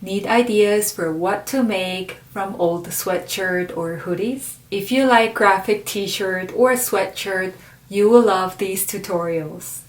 Need ideas for what to make from old sweatshirt or hoodies? If you like graphic t-shirt or sweatshirt, you will love these tutorials.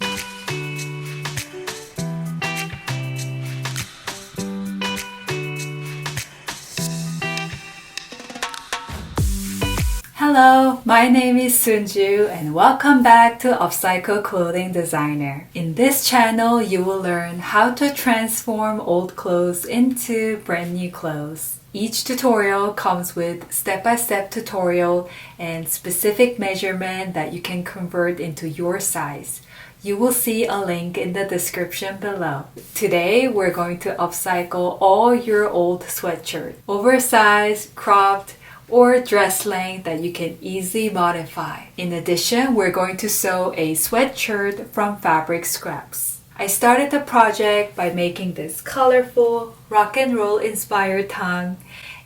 Hello, my name is Sunju and welcome back to Upcycle Clothing Designer. In this channel, you will learn how to transform old clothes into brand new clothes. Each tutorial comes with step-by-step tutorial and specific measurement that you can convert into your size. You will see a link in the description below. Today, we're going to upcycle all your old sweatshirt, oversized, cropped, or dress length that you can easily modify. In addition, we're going to sew a sweatshirt from fabric scraps. I started the project by making this colorful rock and roll inspired tongue,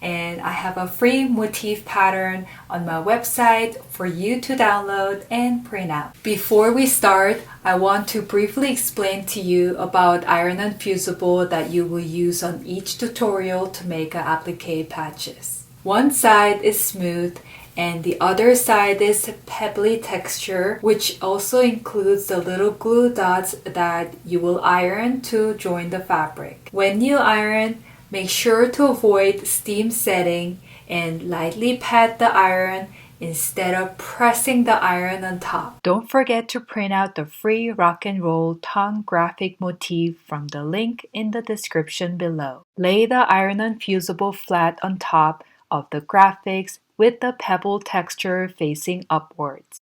and I have a free motif pattern on my website for you to download and print out. Before we start, I want to briefly explain to you about iron-on fusible that you will use on each tutorial to make an applique patches. One side is smooth and the other side is pebbly texture, which also includes the little glue dots that you will iron to join the fabric. When you iron, make sure to avoid steam setting and lightly pat the iron instead of pressing the iron on top. Don't forget to print out the free rock and roll tongue graphic motif from the link in the description below. Lay the iron-on fusible flat on top of the graphics with the pebble texture facing upwards.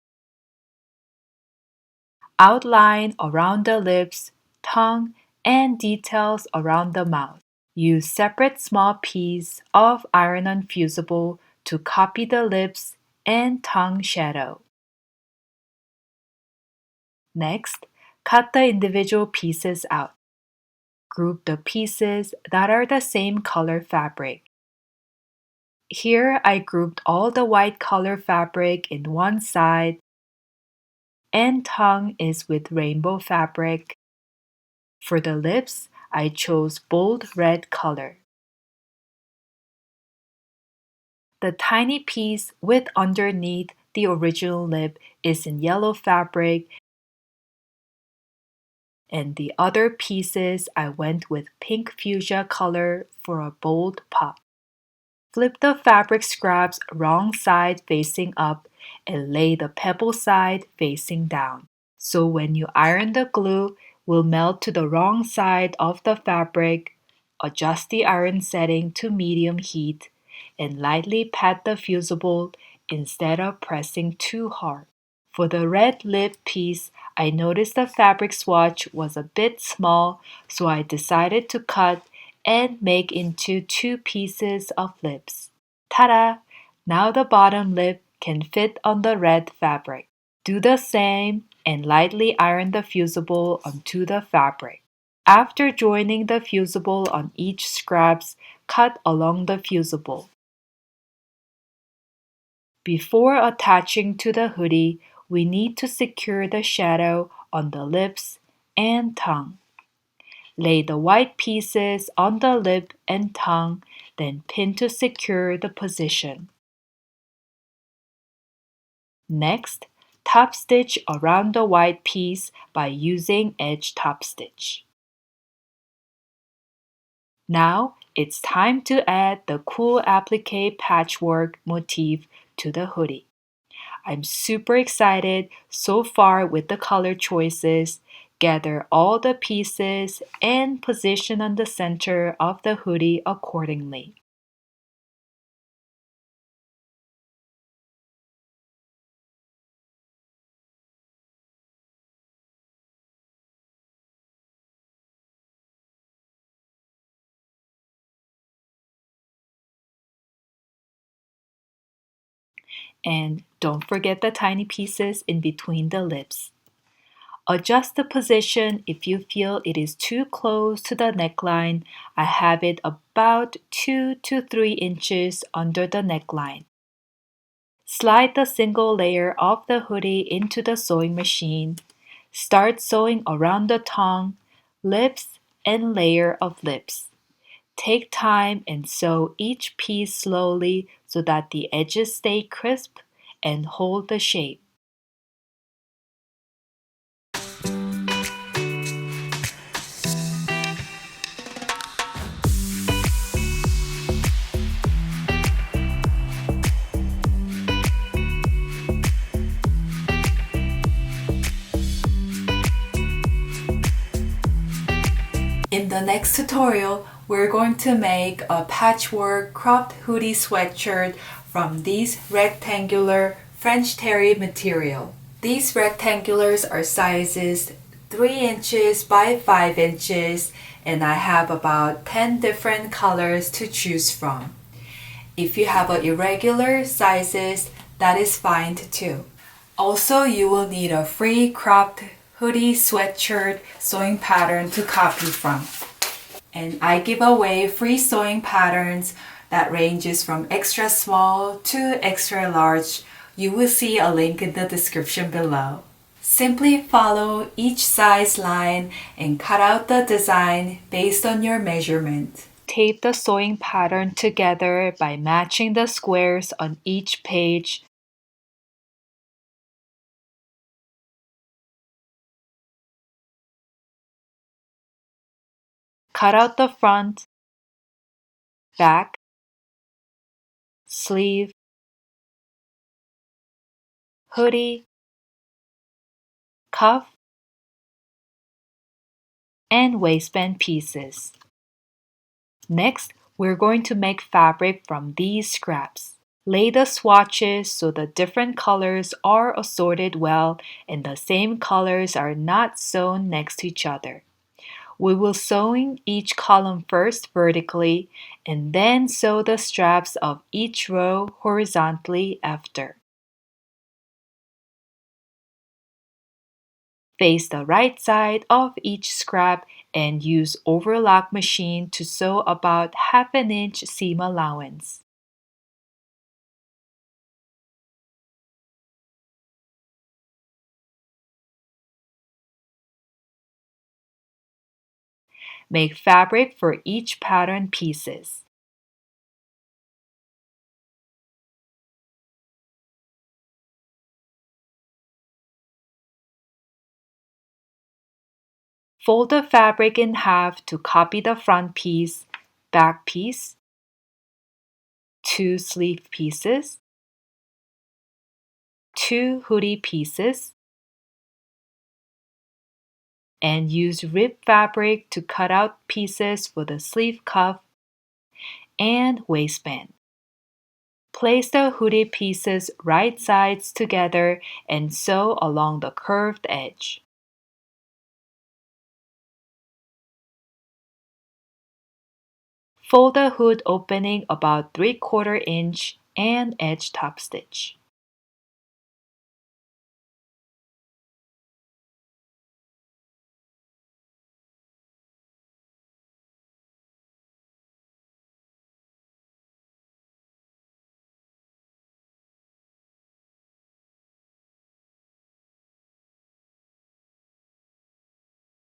Outline around the lips, tongue, and details around the mouth. Use separate small piece of iron-on fusible to copy the lips and tongue shadow. Next, cut the individual pieces out. Group the pieces that are the same color fabric. Here I grouped all the white color fabric in one side and tongue is with rainbow fabric. For the lips, I chose bold red color. The tiny piece with underneath the original lip is in yellow fabric, and the other pieces I went with pink fuchsia color for a bold pop. Flip the fabric scraps wrong side facing up and lay the pebble side facing down. So when you iron the glue, will melt to the wrong side of the fabric. Adjust the iron setting to medium heat and lightly pat the fusible instead of pressing too hard. For the red lip piece, I noticed the fabric swatch was a bit small, so I decided to cut and make into two pieces of lips. Ta-da! Now the bottom lip can fit on the red fabric. Do the same and lightly iron the fusible onto the fabric. After joining the fusible on each scraps, cut along the fusible. Before attaching to the hoodie, we need to secure the shadow on the lips and tongue. Lay the white pieces on the lip and tongue, then pin to secure the position. Next, top stitch around the white piece by using edge top stitch. Now, it's time to add the cool applique patchwork motif to the hoodie. I'm super excited so far with the color choices. Gather all the pieces and position on the center of the hoodie accordingly. And don't forget the tiny pieces in between the lips. Adjust the position if you feel it is too close to the neckline. I have it about 2 to 3 inches under the neckline. Slide the single layer of the hoodie into the sewing machine. Start sewing around the tongue, lips, and layer of lips. Take time and sew each piece slowly so that the edges stay crisp and hold the shape. In the next tutorial, we're going to make a patchwork cropped hoodie sweatshirt from these rectangular French terry material. These rectangulars are sizes 3 inches by 5 inches, and I have about 10 different colors to choose from. If you have irregular sizes, that is fine too. Also, you will need a free cropped hoodie sweatshirt sewing pattern to copy from. And I give away free sewing patterns that ranges from extra small to extra large. You will see a link in the description below. Simply follow each size line and cut out the design based on your measurement. Tape the sewing pattern together by matching the squares on each page. Cut out the front, back, sleeve, hoodie, cuff, and waistband pieces. Next, we're going to make fabric from these scraps. Lay the swatches so the different colors are assorted well and the same colors are not sewn next to each other. We will sew each column first vertically and then sew the straps of each row horizontally after. Face the right side of each scrap and use overlock machine to sew about 1/2 inch seam allowance. Make fabric for each pattern pieces. Fold the fabric in half to copy the front piece, back piece, 2 sleeve pieces, 2 hoodie pieces, and use rib fabric to cut out pieces for the sleeve cuff and waistband. Place the hoodie pieces right sides together and sew along the curved edge. Fold the hood opening about 3/4 inch and edge top stitch.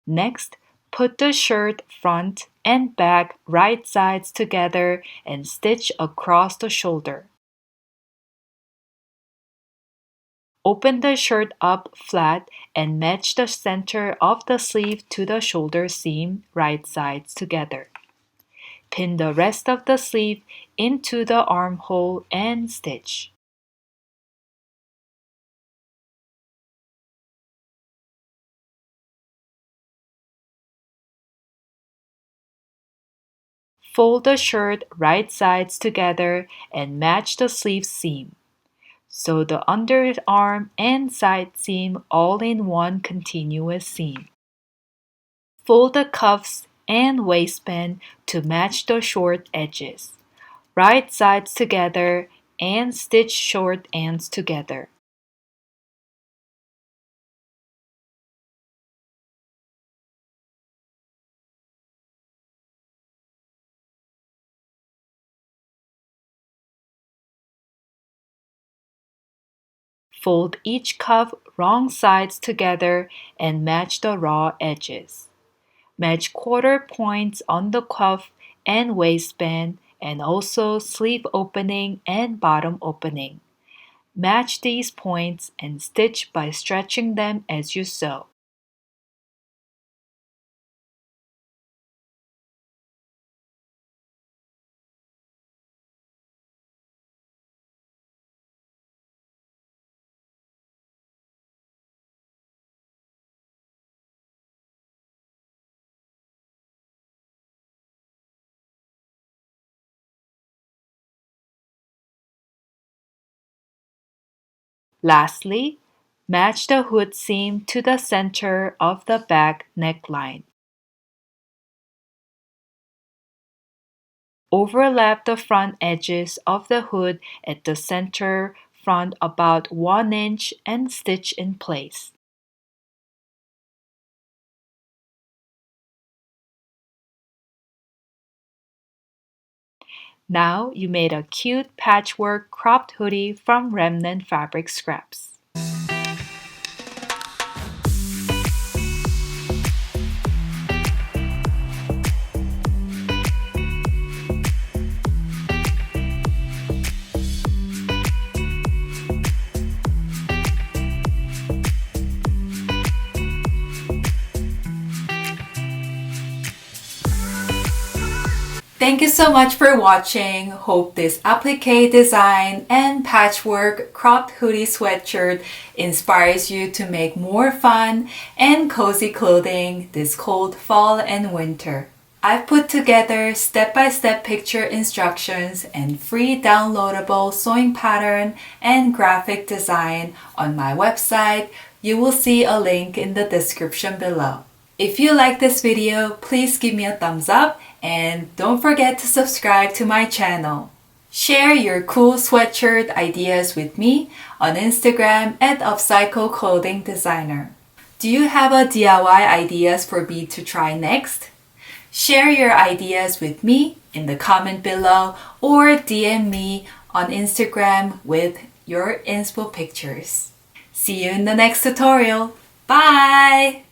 Next, put the shirt front and back right sides together and stitch across the shoulder. Open the shirt up flat and match the center of the sleeve to the shoulder seam right sides together. Pin the rest of the sleeve into the armhole and stitch. Fold the shirt right sides together and match the sleeve seam. Sew the underarm and side seam all in one continuous seam. Fold the cuffs and waistband to match the short edges. Right sides together and stitch short ends together. Fold each cuff wrong sides together and match the raw edges. Match quarter points on the cuff and waistband, and also sleeve opening and bottom opening. Match these points and stitch by stretching them as you sew. Lastly, match the hood seam to the center of the back neckline. Overlap the front edges of the hood at the center front about 1 inch and stitch in place. Now you made a cute patchwork cropped hoodie from remnant fabric scraps. Thank you so much for watching. Hope this applique design and patchwork cropped hoodie sweatshirt inspires you to make more fun and cozy clothing this cold fall and winter. I've put together step-by-step picture instructions and free downloadable sewing pattern and graphic design on my website. You will see a link in the description below. If you like this video, please give me a thumbs up and don't forget to subscribe to my channel. Share your cool sweatshirt ideas with me on Instagram at Upcycle Clothing Designer. Do you have a DIY ideas for me to try next? Share your ideas with me in the comment below or DM me on Instagram with your inspo pictures. See you in the next tutorial. Bye!